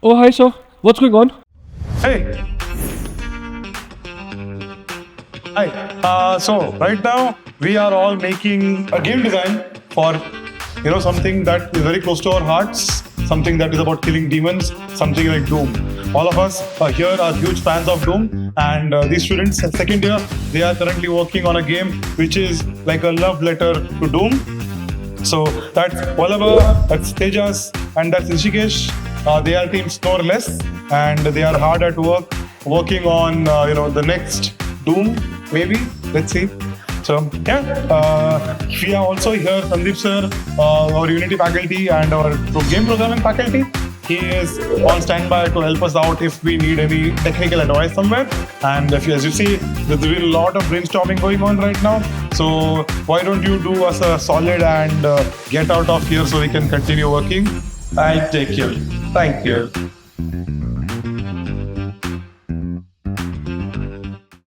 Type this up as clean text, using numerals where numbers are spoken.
Oh, hi, sir. What's going on? Hey. Hi. So right now we are all making a game design for something that is very close to our hearts, something that is about killing demons, something like Doom. All of us here are huge fans of Doom, and these students, second year, they are currently working on a game which is like a love letter to Doom. So that's Vallabha, that's Tejas, and that's Rishikesh. They are Team Scoreless, and they are hard at work working on the next Doom. Maybe let's see. So yeah, we are also here Sandeep sir, our Unity faculty and our game programming faculty. He is on standby to help us out if we need any technical advice somewhere. And as you see, there's been a lot of brainstorming going on right now. So why don't you do us a solid and get out of here so we can continue working? I take you. Thank you.